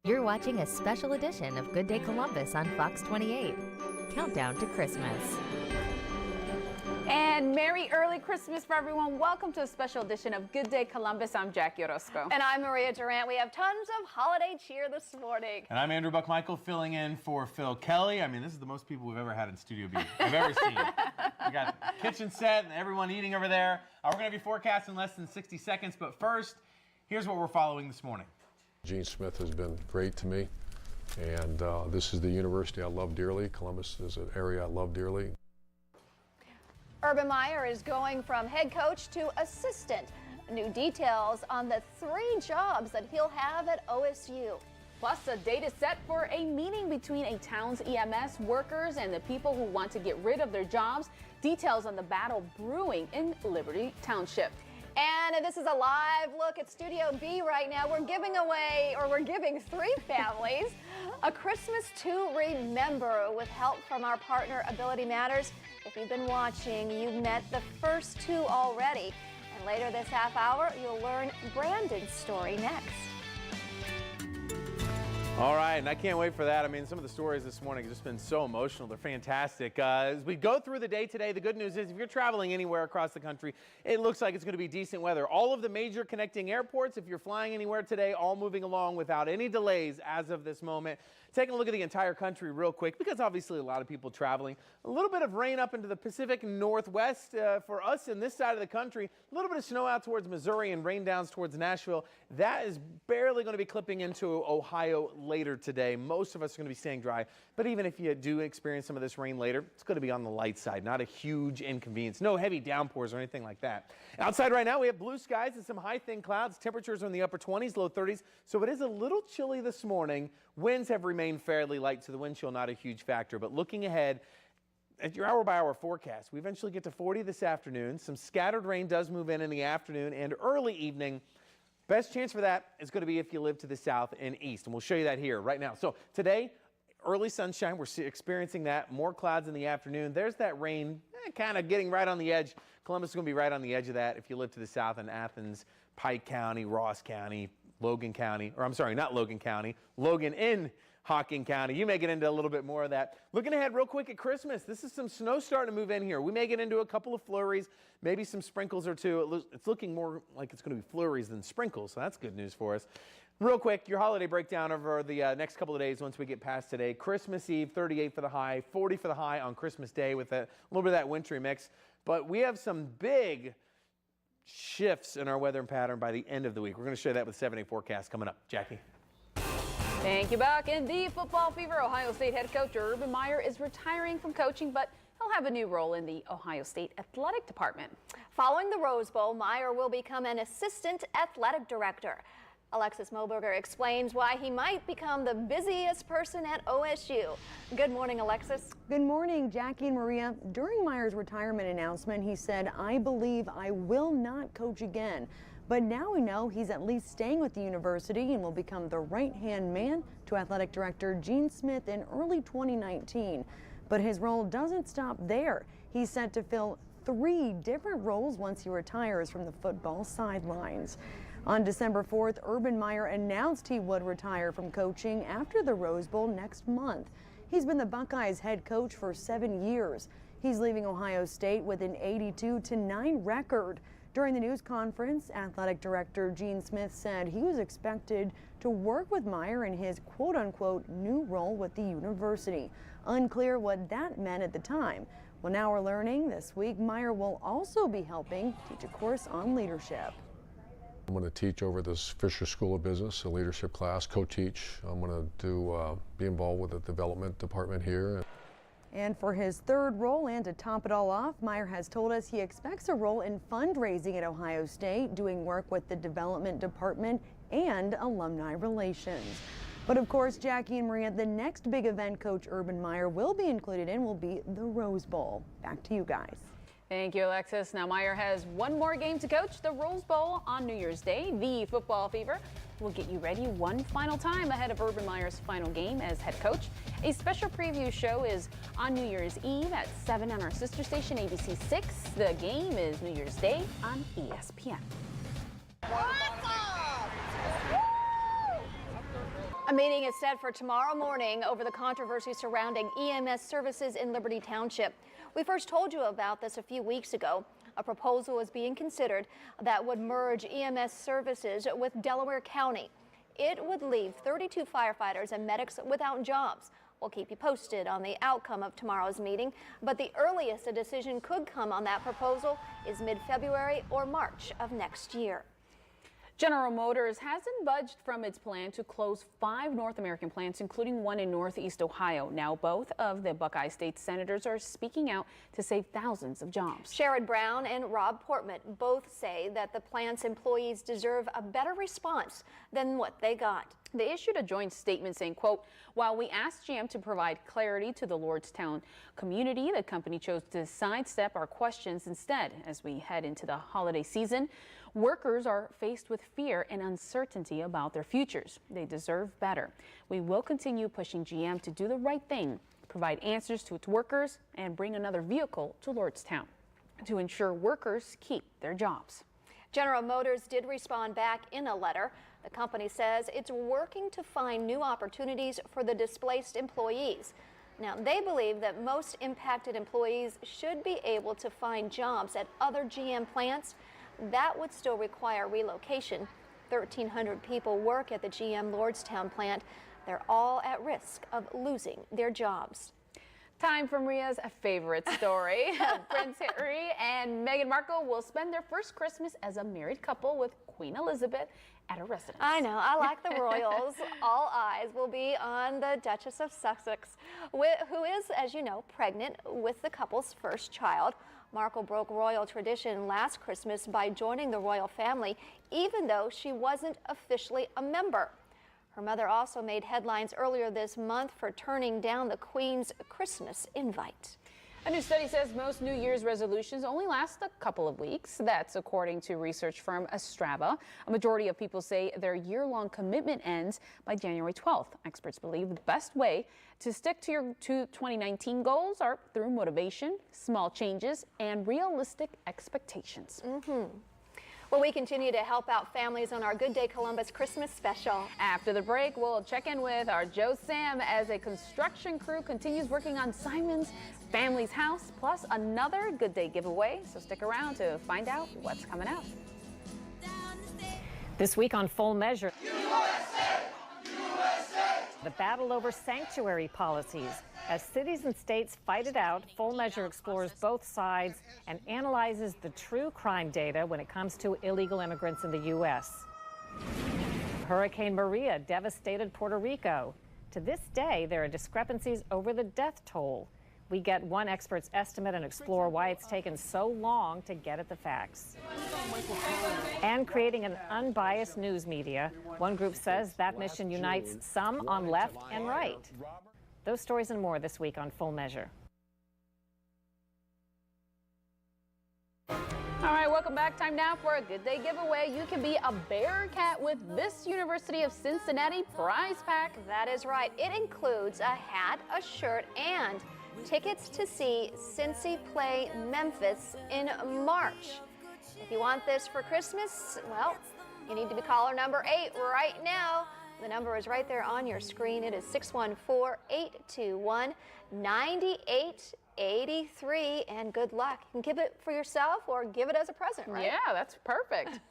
You're watching a special edition of Good Day Columbus on Fox 28. Countdown to Christmas. And Merry Early Christmas for everyone. Welcome to a special edition of Good Day Columbus. I'm Jackie Orozco. And I'm Maria Durant. We have tons of holiday cheer this morning. And I'm Andrew Buckmichael filling in for Phil Kelly. I mean, this is the most people we've ever had in Studio B I've ever seen. We got the kitchen set and everyone eating over there. We're going to be forecasting less than 60 seconds. But first, here's what we're following this morning. Gene Smith has been great to me, and this is the university I love dearly. Columbus is an area I love dearly. Urban Meyer is going from head coach to assistant. New details on the 3 jobs that he'll have at OSU. Plus, a date is set for a meeting between a town's EMS workers and the people who want to get rid of their jobs. Details on the battle brewing in Liberty Township. And this is a live look at Studio B right now. We're giving 3 families a Christmas to remember with help from our partner Ability Matters. If you've been watching, you've met the first 2 already. And later this half hour, you'll learn Brandon's story next. All right, and I can't wait for that. I mean, some of the stories this morning have just been so emotional. They're fantastic. As we go through the day today, the good news is if you're traveling anywhere across the country, it looks like it's going to be decent weather. All of the major connecting airports, if you're flying anywhere today, all moving along without any delays as of this moment. Taking a look at the entire country real quick, because obviously a lot of people traveling. A little bit of rain up into the Pacific Northwest for us in this side of the country. A little bit of snow out towards Missouri and rain downs towards Nashville. That is barely going to be clipping into Ohio later today. Most of us are going to be staying dry. But even if you do experience some of this rain later, it's going to be on the light side. Not a huge inconvenience. No heavy downpours or anything like that. Outside right now, we have blue skies and some high thin clouds. Temperatures are in the upper 20s, low 30s. So it is a little chilly this morning. Winds have remained fairly light, so the wind chill not a huge factor. But looking ahead at your hour-by-hour forecast, we eventually get to 40 this afternoon. Some scattered rain does move in the afternoon and early evening. Best chance for that is going to be if you live to the south and east, and we'll show you that here right now. So today, early sunshine, we're experiencing that. More clouds in the afternoon. There's that rain kind of getting right on the edge. Columbus is going to be right on the edge of that if you live to the south in Athens, Pike County, Ross County, Logan County, or I'm sorry, not Logan County, Logan in Hocking County. You may get into a little bit more of that. Looking ahead real quick at Christmas, this is some snow starting to move in here. We may get into a couple of flurries, maybe some sprinkles or two. It's looking more like it's going to be flurries than sprinkles, so that's good news for us. Real quick, your holiday breakdown over the next couple of days once we get past today. Christmas Eve, 38 for the high, 40 for the high on Christmas Day with a little bit of that wintry mix. But we have some big shifts in our weather pattern by the end of the week. We're going to show you that with 7-day forecast coming up. Jackie. Thank you, Buck. In the football fever, Ohio State head coach Urban Meyer is retiring from coaching, but he'll have a new role in the Ohio State athletic department. Following the Rose Bowl, Meyer will become an assistant athletic director. Alexis Moberger explains why he might become the busiest person at OSU. Good morning, Alexis. Good morning, Jackie and Maria. During Meyer's retirement announcement, he said, "I believe I will not coach again." But now we know he's at least staying with the university and will become the right-hand man to athletic director Gene Smith in early 2019. But his role doesn't stop there. He's set to fill 3 different roles once he retires from the football sidelines. On December 4th, Urban Meyer announced he would retire from coaching after the Rose Bowl next month. He's been the Buckeyes head coach for 7 years. He's leaving Ohio State with an 82-9 record. During the news conference, athletic director Gene Smith said he was expected to work with Meyer in his quote-unquote new role with the university. Unclear what that meant at the time. Well, now we're learning this week Meyer will also be helping teach a course on leadership. I'm going to teach over this Fisher School of Business, a leadership class, co-teach. I'm going to be involved with the development department here. And for his 3rd role, and to top it all off, Meyer has told us he expects a role in fundraising at Ohio State, doing work with the development department and alumni relations. But of course, Jackie and Maria, the next big event Coach Urban Meyer will be included in will be the Rose Bowl. Back to you guys. Thank you, Alexis. Now Meyer has one more game to coach, the Rose Bowl on New Year's Day. The football fever will get you ready one final time ahead of Urban Meyer's final game as head coach. A special preview show is on New Year's Eve at 7 on our sister station, ABC 6. The game is New Year's Day on ESPN. A meeting is set for tomorrow morning over the controversy surrounding EMS services in Liberty Township. We first told you about this a few weeks ago. A proposal is being considered that would merge EMS services with Delaware County. It would leave 32 firefighters and medics without jobs. We'll keep you posted on the outcome of tomorrow's meeting, but the earliest a decision could come on that proposal is mid-February or March of next year. General Motors hasn't budged from its plan to close 5 North American plants, including one in Northeast Ohio. Now, both of the Buckeye State senators are speaking out to save thousands of jobs. Sherrod Brown and Rob Portman both say that the plant's employees deserve a better response than what they got. They issued a joint statement saying, quote, while we asked GM to provide clarity to the Lordstown community, the company chose to sidestep our questions instead. As we head into the holiday season, workers are faced with fear and uncertainty about their futures. They deserve better. We will continue pushing GM to do the right thing, provide answers to its workers, and bring another vehicle to Lordstown to ensure workers keep their jobs. General Motors did respond back in a letter. The company says it's working to find new opportunities for the displaced employees. Now, they believe that most impacted employees should be able to find jobs at other GM plants. That would still require relocation. 1,300 people work at the GM Lordstown plant. They're all at risk of losing their jobs. Time for Maria's favorite story. Prince Harry and Meghan Markle will spend their first Christmas as a married couple with Queen Elizabeth at a residence. I know, I like the royals. All eyes will be on the Duchess of Sussex, who is, as you know, pregnant with the couple's first child. Markle broke royal tradition last Christmas by joining the royal family, even though she wasn't officially a member. Her mother also made headlines earlier this month for turning down the Queen's Christmas invite. A new study says most New Year's resolutions only last a couple of weeks. That's according to research firm Strava. A majority of people say their year-long commitment ends by January 12th. Experts believe the best way to stick to your 2019 goals are through motivation, small changes, and realistic expectations. Well, we continue to help out families on our Good Day Columbus Christmas special. After the break, we'll check in with our Joe Sam as a construction crew continues working on Simon's family's house, plus another Good Day giveaway. So stick around to find out what's coming up. This week on Full Measure, the battle over sanctuary policies. As cities and states fight it out, Full Measure explores both sides and analyzes the true crime data when it comes to illegal immigrants in the U.S. Hurricane Maria devastated Puerto Rico. To this day, there are discrepancies over the death toll. We get one expert's estimate and explore why it's taken so long to get at the facts. And creating an unbiased news media. One group says that mission unites some on left and right. Those stories and more this week on Full Measure. All right, welcome back. Time now for a Good Day giveaway. You can be a Bearcat with this University of Cincinnati prize pack. That is right. It includes a hat, a shirt, and tickets to see Cincy play Memphis in March. If you want this for Christmas, well, you need to be caller number 8 right now. The number is right there on your screen. It is 614-821-9883. And good luck. You can give it for yourself or give it as a present, right? Yeah, that's perfect.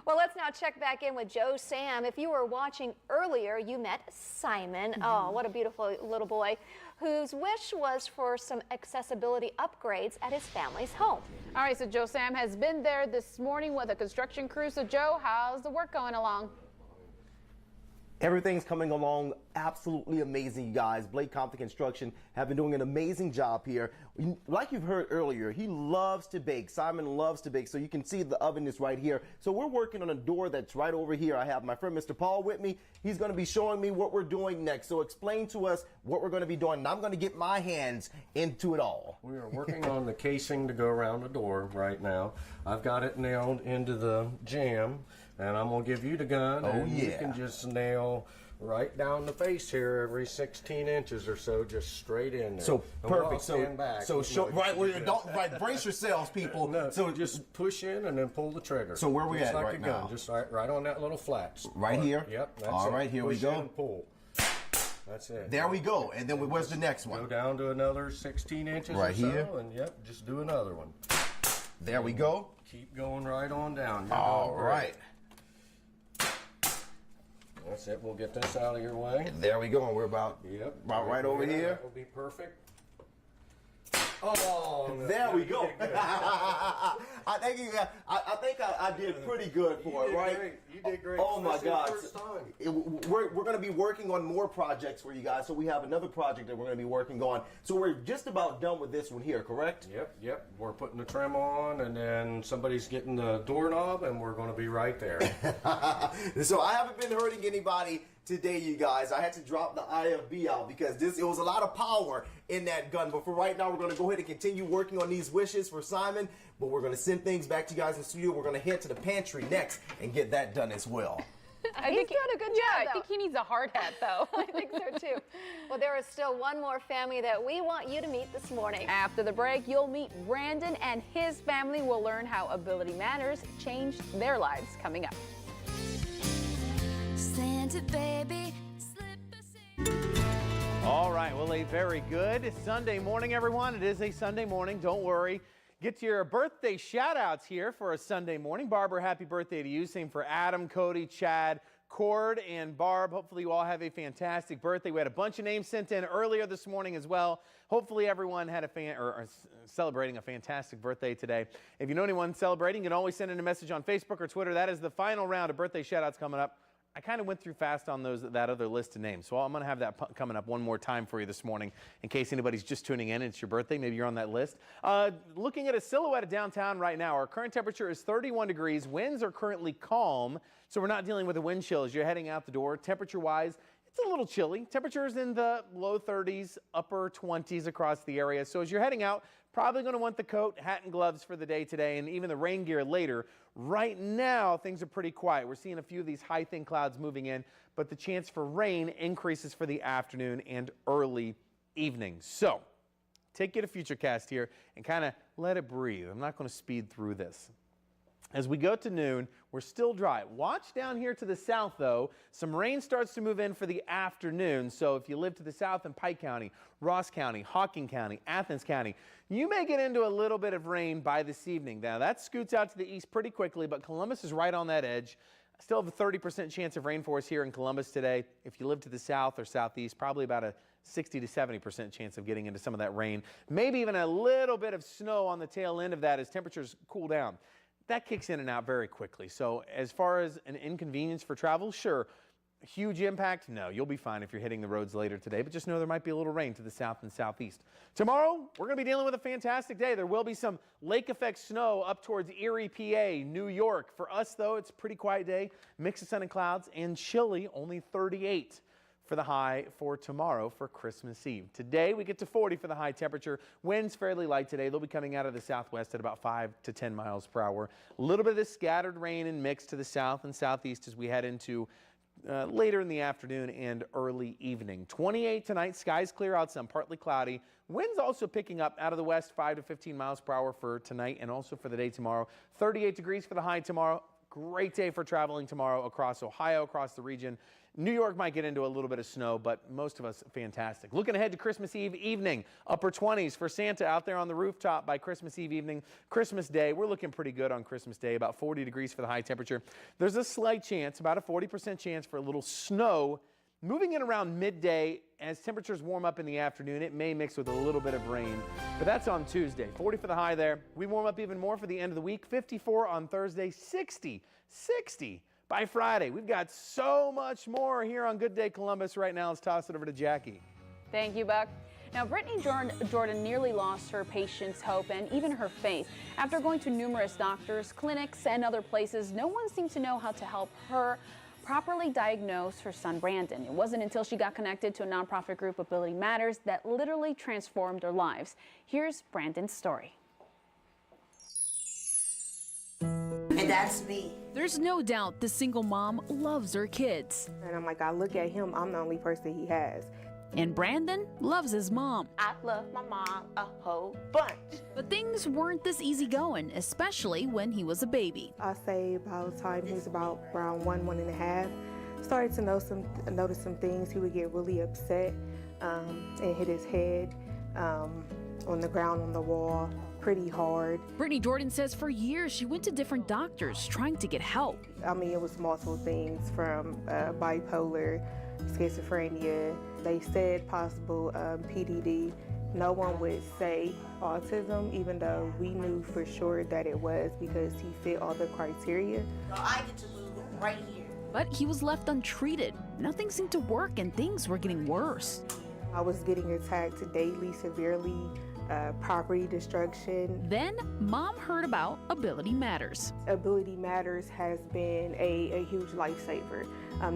Well, let's now check back in with Joe Sam. If you were watching earlier, you met Simon. Oh, what a beautiful little boy, whose wish was for some accessibility upgrades at his family's home. All right, so Joe Sam has been there this morning with a construction crew. So Joe, how's the work going along? Everything's coming along absolutely amazing, you guys. Blake Compton Construction have been doing an amazing job here. Like you've heard earlier, he loves to bake. Simon loves to bake, so you can see the oven is right here. So we're working on a door that's right over here. I have my friend Mr. Paul with me. He's going to be showing me what we're doing next. So explain to us what we're going to be doing, and I'm going to get my hands into it all. We are working on the casing to go around the door right now. I've got it nailed into the jamb. And I'm going to give you the gun. Oh, and yeah. You can just nail right down the face here every 16 inches or so, just straight in there. So And we'll all perfect. stand back. So You show, know, right, you well, can don't just- right. Brace yourselves, people. No, So just push in and then pull the trigger. So where we just at like right a gun, now? Just right on that little flat. Right part. here? Yep. That's All it. right, here we Push go. in and pull. That's it. there we go. And then where's the next Go one? down to another 16 inches Right or so, here? and yep, just do another one. There we go. Keep going right on down. You're All doing great. right. That's it. We'll get this out of your way. There we go. And we're about right over there. here. That will be perfect. Oh, There we you go. did good. I think I did pretty good for it, did right? great. You did great. Oh my Especially God! the first time. We're going to be working on more projects for you guys. So we have another project that we're going to be working on. So we're just about done with this one here, correct? Yep. We're putting the trim on, and then somebody's getting the doorknob, and we're going to be right there. So I haven't been hurting anybody today, you guys. I had to drop the IFB out because it was a lot of power in that gun. But for right now, we're going to go ahead and continue working on these wishes for Simon. But we're going to send things back to you guys in the studio. We're going to head to the pantry next and get that done as well. He's doing a good job, I though. think he needs a hard hat, though. I think so too. Well, there is still one more family that we want you to meet this morning. After the break, you'll meet Brandon and his family. Will learn how Ability Matters changed their lives. Coming up. Santa baby, slip a All right, well, a very good Sunday morning, everyone. It is a Sunday morning. Don't worry. Get to your birthday shout-outs here for a Sunday morning. Barbara, happy birthday to you. Same for Adam, Cody, Chad, Cord, and Barb. Hopefully you all have a fantastic birthday. We had a bunch of names sent in earlier this morning as well. Hopefully everyone had or celebrating a fantastic birthday today. If you know anyone celebrating, you can always send in a message on Facebook or Twitter. That is the final round of birthday shout-outs coming up. I kind of went through fast on that other list of names, so I'm going to have that coming up one more time for you this morning in case anybody's just tuning in and it's your birthday. Maybe you're on that list. Looking at a silhouette of downtown right now, our current temperature is 31 degrees. Winds are currently calm, so we're not dealing with a wind chill as you're heading out the door. Temperature-wise, it's a little chilly. Temperatures in the low 30s, upper 20s across the area. So as you're heading out, probably going to want the coat, hat, and gloves for the day today, and even the rain gear later. Right now, things are pretty quiet. We're seeing a few of these high, thin clouds moving in, but the chance for rain increases for the afternoon and early evening. So take it a Futurecast here and kind of let it breathe. I'm not going to speed through this. As we go to noon, we're still dry. Watch down here to the south, though. Some rain starts to move in for the afternoon. So if you live to the south in Pike County, Ross County, Hocking County, Athens County, you may get into a little bit of rain by this evening. Now, that scoots out to the east pretty quickly, but Columbus is right on that edge. Still have a 30% chance of rain for us here in Columbus today. If you live to the south or southeast, probably about a 60 to 70% chance of getting into some of that rain. Maybe even a little bit of snow on the tail end of that as temperatures cool down. That kicks in and out very quickly. So as far as an inconvenience for travel, sure. Huge impact? No, you'll be fine if you're hitting the roads later today, but just know there might be a little rain to the south and southeast. Tomorrow, we're going to be dealing with a fantastic day. There will be some lake effect snow up towards Erie, PA, New York. For us, though, it's a pretty quiet day. Mix of sun and clouds and chilly, only 38 for the high for tomorrow for Christmas Eve. Today, we get to 40 for the high temperature. Winds fairly light today. They'll be coming out of the southwest at about 5 to 10 miles per hour. A little bit of this scattered rain and mix to the south and southeast as we head into later in the afternoon and early evening. 28 tonight, skies clear out, some partly cloudy. Winds also picking up out of the west, 5 to 15 miles per hour for tonight and also for the day tomorrow. 38 degrees for the high tomorrow. Great day for traveling tomorrow across Ohio, across the region. New York might get into a little bit of snow, but most of us fantastic. Looking ahead to Christmas Eve evening, upper 20s for Santa out there on the rooftop by Christmas Eve evening. Christmas Day, we're looking pretty good on Christmas Day, about 40 degrees for the high temperature. There's a slight chance, about a 40% chance for a little snow moving in around midday. As temperatures warm up in the afternoon, it may mix with a little bit of rain, but that's on Tuesday. 40 for the high there. We warm up even more for the end of the week. 54 on Thursday, 60 by Friday. We've got so much more here on Good Day Columbus right now. Let's toss it over to Jackie. Thank you, Buck. Now, Brittany Jordan nearly lost her patience, hope, and even her faith. After going to numerous doctors, clinics, and other places, no one seemed to know how to help her properly diagnose her son, Brandon. It wasn't until she got connected to a nonprofit group, Ability Matters, that literally transformed their lives. Here's Brandon's story. And That's me. There's no doubt the single mom loves her kids. And I'm like, I look at him, I'm the only person he has. And Brandon loves his mom. I love my mom a whole bunch. But things weren't this easy going, especially when he was a baby. I say about the time he was about around 1.5. Started to notice some things. He would get really upset and hit his head on the ground, on the wall, pretty hard. Brittany Jordan says for years she went to different doctors trying to get help. I mean, it was multiple things from bipolar, schizophrenia. They said possible PDD. No one would say autism, even though we knew for sure that it was because he fit all the criteria. So I get to move right here. But he was left untreated. Nothing seemed to work and things were getting worse. I was getting attacked daily, severely, property destruction. Then mom heard about Ability Matters. Ability Matters has been a huge lifesaver.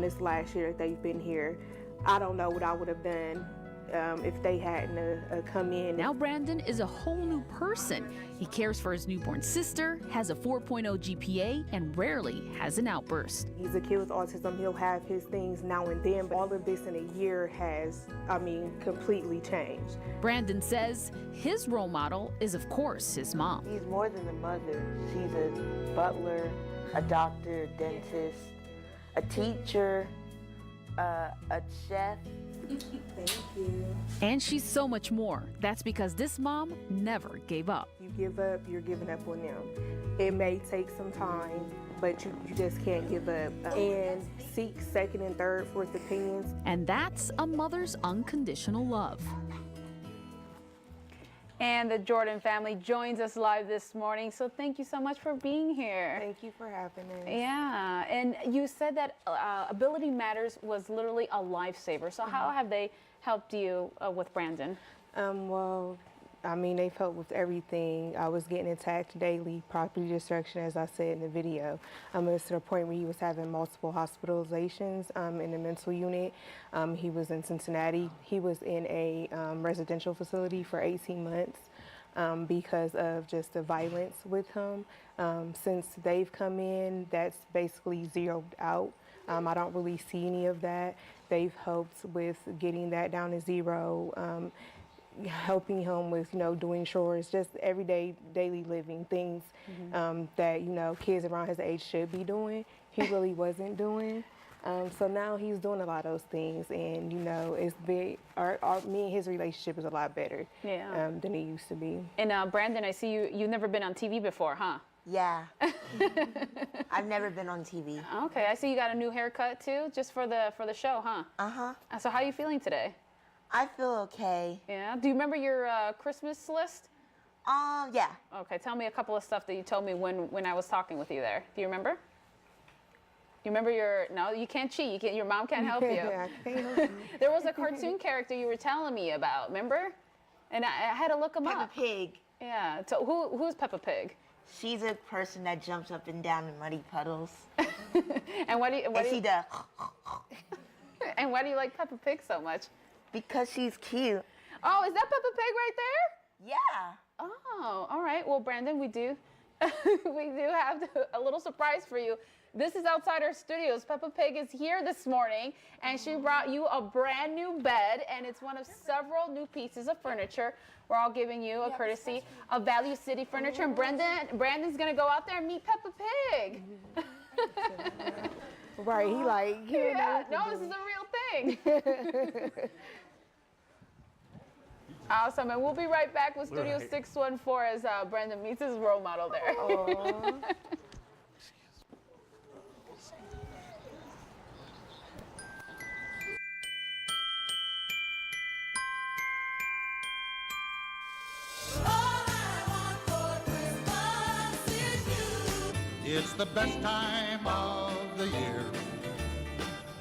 This last year that they've been here, I don't know what I would have done if they hadn't come in. Now Brandon is a whole new person. He cares for his newborn sister, has a 4.0 GPA, and rarely has an outburst. He's a kid with autism. He'll have his things now and then, but all of this in a year has, completely changed. Brandon says his role model is, of course, his mom. He's more than a mother. She's a butler, a doctor, a dentist, a teacher, a chef. Thank you. And she's so much more. That's because this mom never gave up. You give up, you're giving up on them. It may take some time, but you just can't give up. And seek second and third, fourth opinions. And that's a mother's unconditional love. And the Jordan family joins us live this morning. So thank you so much for being here. Thank you for having us. Yeah, and you said that Ability Matters was literally a lifesaver. So how have they helped you with Brandon? Well, they've helped with everything. I was getting attacked daily, property destruction, as I said in the video. It was to the point where he was having multiple hospitalizations in the mental unit. He was in Cincinnati. He was in a residential facility for 18 months because of just the violence with him. Since they've come in, that's basically zeroed out. I don't really see any of that. They've helped with getting that down to zero. Helping him with, doing chores, just everyday, daily living things that, kids around his age should be doing. He really wasn't doing. So now he's doing a lot of those things, and, it's me and his relationship is a lot better than it used to be. And Brandon, I see you've never been on TV before, huh? Yeah. I've never been on TV. Okay, I see you got a new haircut too, just for the show, huh? Uh-huh. So how are you feeling today? I feel okay. Yeah. Do you remember your Christmas list? Yeah. Okay. Tell me a couple of stuff that you told me when I was talking with you there. Do you remember? You remember your? No, you can't cheat. Your mom can't help you. Yeah, I can't help you. There was a cartoon character you were telling me about. Remember? And I had to look him up. Peppa Pig. Yeah. So who's Peppa Pig? She's a person that jumps up and down in muddy puddles. And she does. And why do you like Peppa Pig so much? Because she's cute. Oh, is that Peppa Pig right there? Yeah. Oh, all right. Well, Brandon, we do have a little surprise for you. This is outside our studios. Peppa Pig is here this morning, and she brought you a brand new bed, and it's one of several new pieces of furniture. We're all giving you a courtesy of Value City Furniture, and Brandon's gonna go out there and meet Peppa Pig. Right, no, this is a real thing. Awesome, and we'll be right back with Studio 614 as Brandon meets his role model there. It's the best time of the year.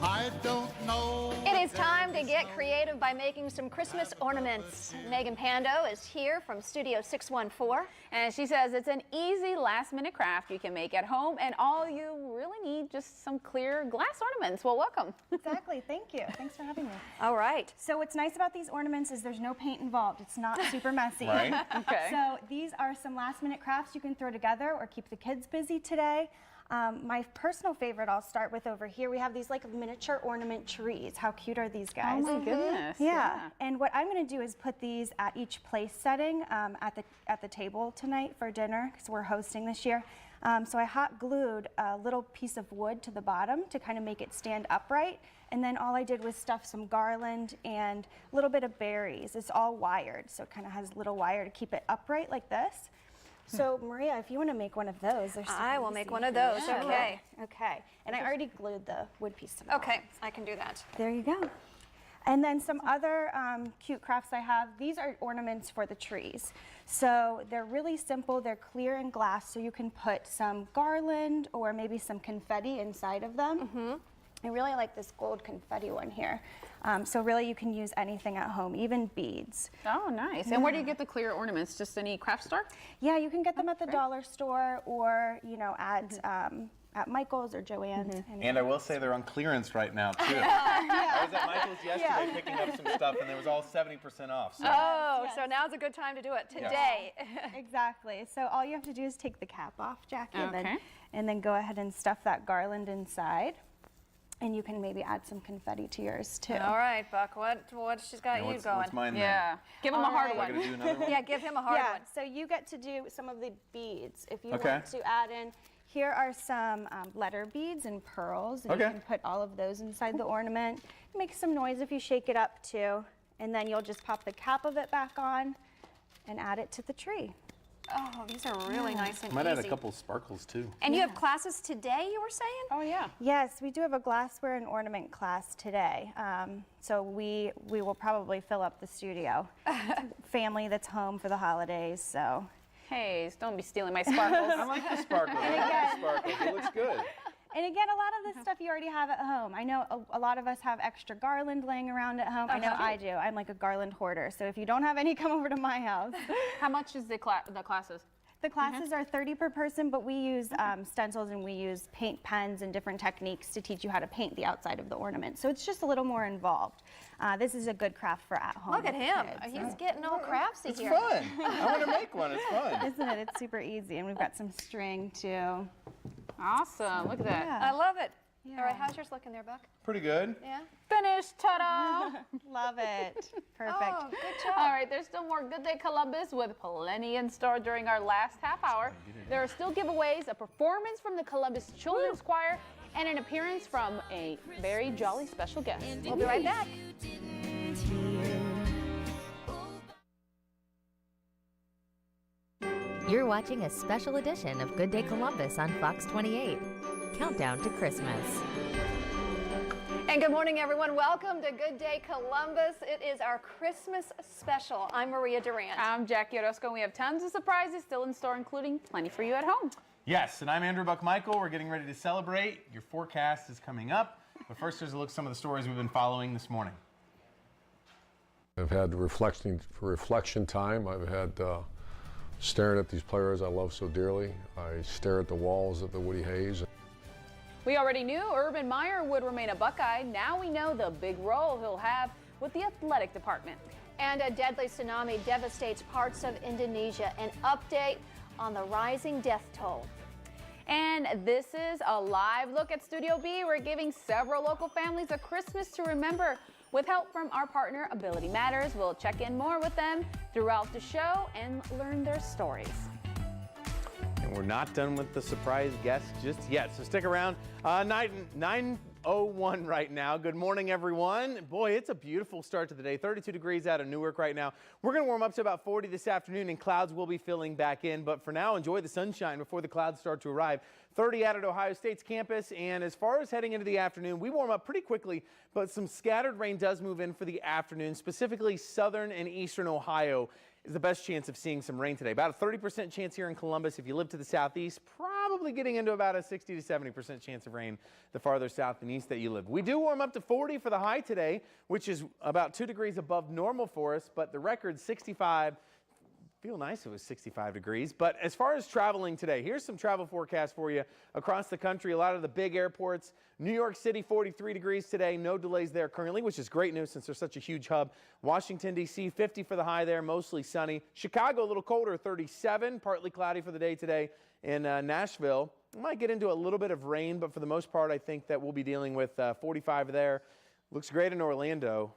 I don't know. It It's time to get creative by making some Christmas ornaments. Megan Pando is here from Studio 614. And she says it's an easy last-minute craft you can make at home, and all you really need just some clear glass ornaments. Well, welcome. Exactly. Thank you. Thanks for having me. All right. So what's nice about these ornaments is there's no paint involved. It's not super messy. Right. Okay. So these are some last-minute crafts you can throw together or keep the kids busy today. My personal favorite I'll start with over here. We have these like miniature ornament trees. How cute are these guys? Oh my goodness. Yeah. And what I'm going to do is put these at each place setting at the table tonight for dinner because we're hosting this year. So I hot glued a little piece of wood to the bottom to kind of make it stand upright. And then all I did was stuff some garland and a little bit of berries. It's all wired, so it kind of has little wire to keep it upright like this. So Maria, if you want to make one of those, I will make one of those. Yeah. Okay. Okay. And I already glued the wood piece to the Okay, I can do that. There you go. And then some other cute crafts I have. These are ornaments for the trees. So they're really simple. They're clear and glass, so you can put some garland or maybe some confetti inside of them. I really like this gold confetti one here. So really you can use anything at home, even beads. Oh, nice. And where do you get the clear ornaments? Just any craft store? Yeah, you can get them at the dollar store or, you know, at Michael's or Joann's. And I will say they're on clearance right now, too. I was at Michael's yesterday picking up some stuff, and it was all 70% off. So. Oh, so now's a good time to do it today. Exactly. So all you have to do is take the cap off, Jackie, and then go ahead and stuff that garland inside. And you can maybe add some confetti to yours too. All right, Buck. What she's got you going? What's mine Yeah. Give him a hard one. Do another one? Yeah, give him a hard one. So you get to do some of the beads. If you Okay. want to add in, here are some letter beads and pearls. And you can put all of those inside the ornament. Make some noise if you shake it up too. And then you'll just pop the cap of it back on and add it to the tree. Oh, these are really nice and Might easy. add a couple sparkles, too. And you have classes today, you were saying? Oh, yeah. Yes, we do have a glassware and ornament class today. So we will probably fill up the studio. Family that's home for the holidays, so. Hey, don't be stealing my sparkles. I like the sparkles. I like the sparkles. It looks good. And again, a lot of this stuff you already have at home. I know a lot of us have extra garland laying around at home. I know I do. I'm like a garland hoarder. So if you don't have any, come over to my house. How much is the classes? The classes are $30 per person, but we use stencils and we use paint pens and different techniques to teach you how to paint the outside of the ornament. So it's just a little more involved. This is a good craft for at home. Look at him. He's getting all craftsy It's here. fun. I want to make one. It's fun. Isn't it? It's super easy. And we've got some string too. Awesome. Look at that. Yeah. I love it. All right, how's yours looking there, Buck? Pretty good. Yeah? Finished. Ta-da. Love it. Perfect. Oh, good job. All right, there's still more Good Day Columbus with plenty in store during our last half hour. There are still giveaways, a performance from the Columbus Children's Choir, and an appearance from a very jolly special guest. We'll be right back. You're watching a special edition of Good Day Columbus on Fox 28. Countdown to Christmas. And good morning, everyone. Welcome to Good Day Columbus. It is our Christmas special. I'm Maria Durant. I'm Jackie Orozco, and we have tons of surprises still in store, including plenty for you at home. Yes, and I'm Andrew Buck-Michael. We're getting ready to celebrate. Your forecast is coming up. But first, here's a look at some of the stories we've been following this morning. I've had reflection time. I've had staring at these players I love so dearly. I stare at the walls of the Woody Hayes. We already knew Urban Meyer would remain a Buckeye. Now we know the big role he'll have with the athletic department. And a deadly tsunami devastates parts of Indonesia. An update on the rising death toll. And this is a live look at Studio B. We're giving several local families a Christmas to remember. With help from our partner, Ability Matters, we'll check in more with them throughout the show and learn their stories. And we're not done with the surprise guest just yet, so stick around. 9:01 right now. Good morning, everyone. Boy, it's a beautiful start to the day. 32 degrees out of Newark right now. We're going to warm up to about 40 this afternoon, and clouds will be filling back in. But for now, enjoy the sunshine before the clouds start to arrive. 30 out at Ohio State's campus, and as far as heading into the afternoon, we warm up pretty quickly, but some scattered rain does move in for the afternoon, specifically southern and eastern Ohio is the best chance of seeing some rain today. About a 30% chance here in Columbus. If you live to the southeast, probably probably getting into about a 60 to 70% chance of rain the farther south and east that you live. We do warm up to 40 for the high today, which is about 2 degrees above normal for us, but the record 65. Feel nice if it was 65 degrees. But as far as traveling today, here's some travel forecasts for you across the country. A lot of the big airports. New York City, 43 degrees today. No delays there currently, which is great news since they're such a huge hub. Washington, D.C., 50 for the high there, mostly sunny. Chicago, a little colder, 37, partly cloudy for the day today. In Nashville, we might get into a little bit of rain, but for the most part, I think that we'll be dealing with 45 there. Looks great in Orlando.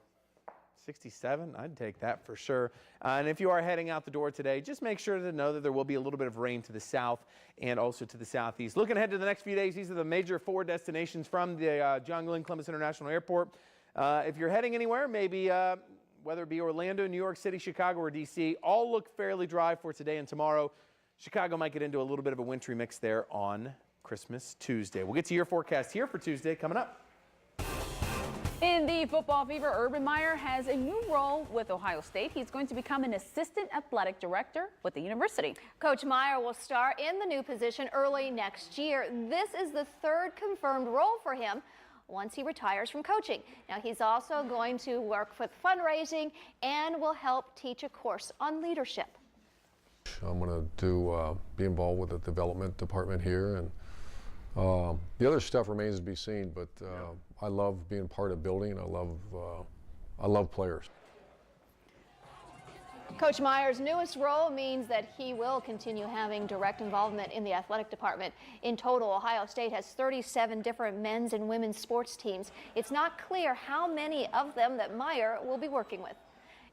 67, I'd take that for sure. And if you are heading out the door today, just make sure to know that there will be a little bit of rain to the south and also to the southeast. Looking ahead to the next few days, these are the major 4 destinations from the John Glenn Columbus International Airport. If you're heading anywhere, maybe whether it be Orlando, New York City, Chicago, or D.C., all look fairly dry for today and tomorrow. Chicago might get into a little bit of a wintry mix there on Christmas Tuesday. We'll get to your forecast here for Tuesday coming up. In the football fever, Urban Meyer has a new role with Ohio State. He's going to become an assistant athletic director with the university. Coach Meyer will start in the new position early next year. This is the 3rd confirmed role for him once he retires from coaching. Now, he's also going to work with fundraising and will help teach a course on leadership. I'm going to be involved with the development department here, and the other stuff remains to be seen, but I love being part of building. I love players. Coach Meyer's newest role means that he will continue having direct involvement in the athletic department. In total, Ohio State has 37 different men's and women's sports teams. It's not clear how many of them that Meyer will be working with.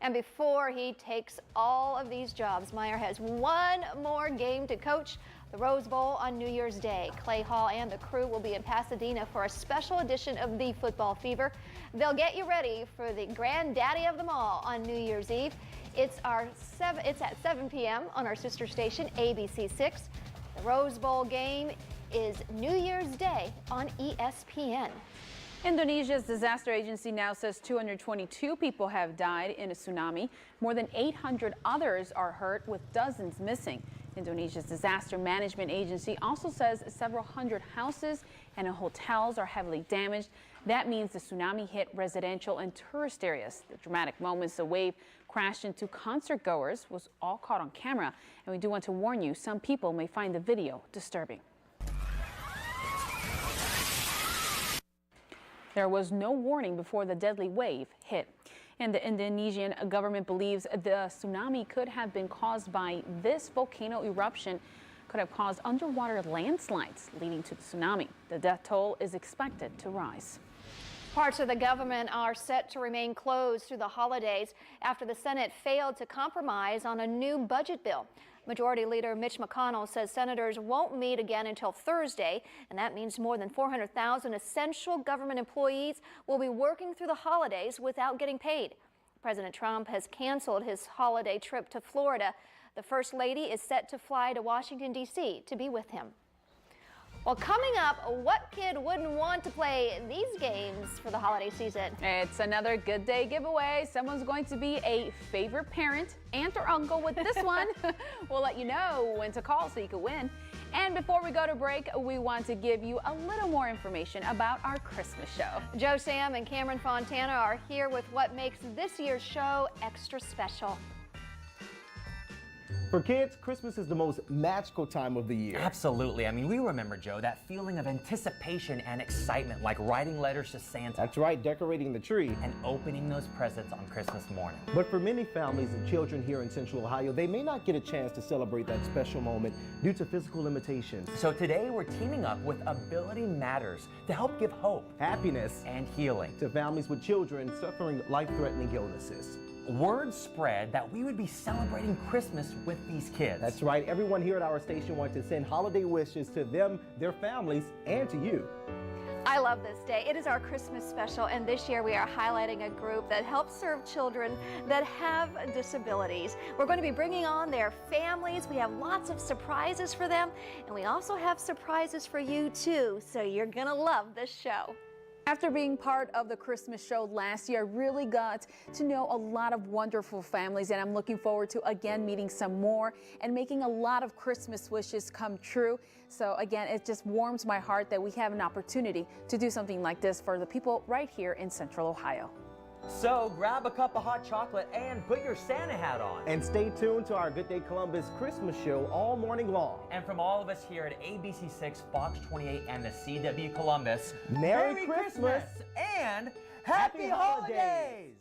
And before he takes all of these jobs, Meyer has one more game to coach. The Rose Bowl on New Year's Day. Clay Hall and the crew will be in Pasadena for a special edition of the Football Fever. They'll get you ready for the granddaddy of them all on New Year's Eve. It's at 7 p.m. on our sister station, ABC 6. The Rose Bowl game is New Year's Day on ESPN. Indonesia's disaster agency now says 222 people have died in a tsunami. More than 800 others are hurt, with dozens missing. Indonesia's disaster management agency also says several hundred houses and hotels are heavily damaged. That means the tsunami hit residential and tourist areas. The dramatic moments the wave crashed into concert goers was all caught on camera. And we do want to warn you, some people may find the video disturbing. There was no warning before the deadly wave hit. And the Indonesian government believes the tsunami could have been caused by this volcano eruption, could have caused underwater landslides leading to the tsunami. The death toll is expected to rise. Parts of the government are set to remain closed through the holidays after the Senate failed to compromise on a new budget bill. Majority Leader Mitch McConnell says senators won't meet again until Thursday, and that means more than 400,000 essential government employees will be working through the holidays without getting paid. President Trump has canceled his holiday trip to Florida. The First Lady is set to fly to Washington, D.C. to be with him. Well, coming up, what kid wouldn't want to play these games for the holiday season? It's another Good Day giveaway. Someone's going to be a favorite parent, aunt or uncle with this one. We'll let you know when to call so you can win. And before we go to break, we want to give you a little more information about our Christmas show. Joe Sam and Cameron Fontana are here with what makes this year's show extra special. For kids, Christmas is the most magical time of the year. Absolutely. I mean, we remember, Joe, that feeling of anticipation and excitement, like writing letters to Santa. That's right, decorating the tree. And opening those presents on Christmas morning. But for many families and children here in Central Ohio, they may not get a chance to celebrate that special moment due to physical limitations. So today we're teaming up with Ability Matters to help give hope, happiness, and healing to families with children suffering life-threatening illnesses. Word spread that we would be celebrating Christmas with these kids. That's right. Everyone here at our station wants to send holiday wishes to them, their families, and to you. I love this day. It is our Christmas special, and this year we are highlighting a group that helps serve children that have disabilities. We're going to be bringing on their families. We have lots of surprises for them, and we also have surprises for you too, so you're going to love this show. After being part of the Christmas show last year, I really got to know a lot of wonderful families, and I'm looking forward to again meeting some more and making a lot of Christmas wishes come true. So again, it just warms my heart that we have an opportunity to do something like this for the people right here in Central Ohio. So grab a cup of hot chocolate and put your Santa hat on. And stay tuned to our Good Day Columbus Christmas show all morning long. And from all of us here at ABC6, Fox 28, and the CW Columbus, Merry Christmas and Happy Holidays!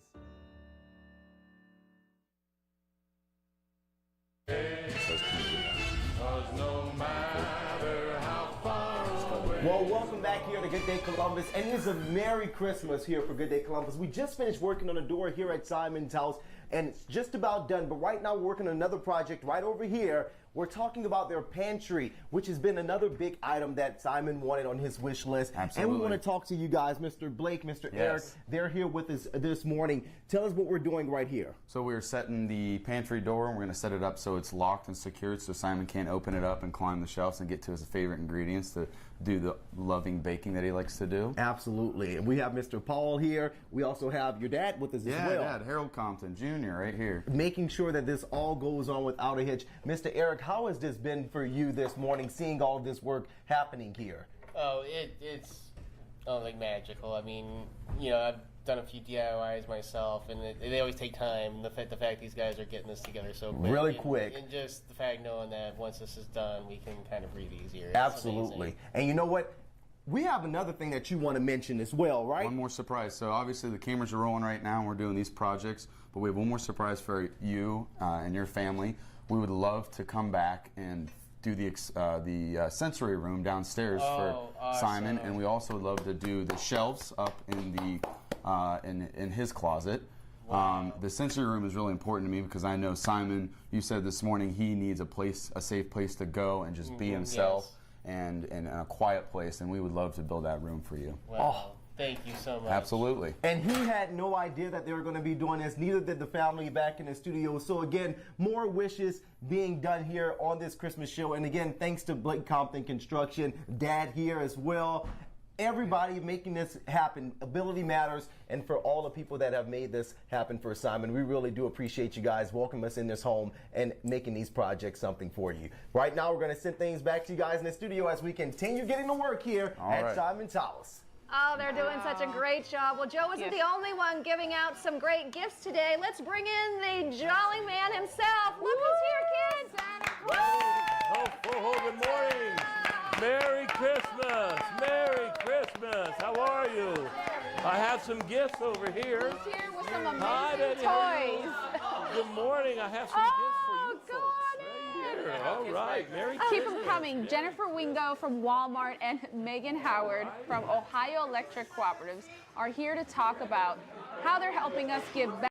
Well, welcome back here to Good Day Columbus, and it is a Merry Christmas here for Good Day Columbus. We just finished working on a door here at Simon's house, and it's just about done, but right now we're working on another project right over here. We're talking about their pantry, which has been another big item that Simon wanted on his wish list. Absolutely. And we want to talk to you guys, Mr. Blake, Mr. Eric. They're here with us this morning. Tell us what we're doing right here. So we're setting the pantry door, and we're going to set it up so it's locked and secured so Simon can't open it up and climb the shelves and get to his favorite ingredients to do the loving baking that he likes to do. Absolutely. And we have Mr. Paul here. We also have your dad with us as well. Yeah, Dad, Harold Compton Jr. right here. Making sure that this all goes on without a hitch. Mr. Eric, how has this been for you this morning, seeing all this work happening here? Oh, it's like magical. I mean, you know, I've done a few DIYs myself, and they always take time. And the fact these guys are getting this together so quick. Really quick. And just the fact knowing that once this is done, we can kind of breathe easier. It's Absolutely. amazing. And you know what? We have another thing that you want to mention as well, right? One more surprise. So obviously the cameras are rolling right now and we're doing these projects, but we have one more surprise for you and your family. We would love to come back and do the sensory room downstairs for Simon, and we also would love to do the shelves up in the in his closet. Wow. The sensory room is really important to me because I know Simon, you said this morning he needs a safe place to go and just be himself. Yes. And a quiet place, and we would love to build that room for you. Wow. Thank you so much. Absolutely. And he had no idea that they were going to be doing this. Neither did the family back in the studio. So again, more wishes being done here on this Christmas show. And again, thanks to Blake Compton Construction, Dad here as well. Everybody making this happen. Ability matters. And for all the people that have made this happen for Simon, we really do appreciate you guys welcoming us in this home and making these projects something for you. Right now, we're going to send things back to you guys in the studio as we continue getting to work here at Simon's house. Oh, they're doing such a great job. Well, Joe isn't the only one giving out some great gifts today. Let's bring in the Jolly Man himself. Look who's here, kids. Ho, ho, ho, good morning. Merry Christmas. Merry Christmas. How are you? I have some gifts over here. Who's here with some amazing Hi, Betty. toys? Good morning. I have some gifts for you folks right here. All right. Merry Keep Christmas. them coming. Jennifer Wingo from Walmart and Megan Howard from Ohio Electric Cooperatives are here to talk about how they're helping us give back.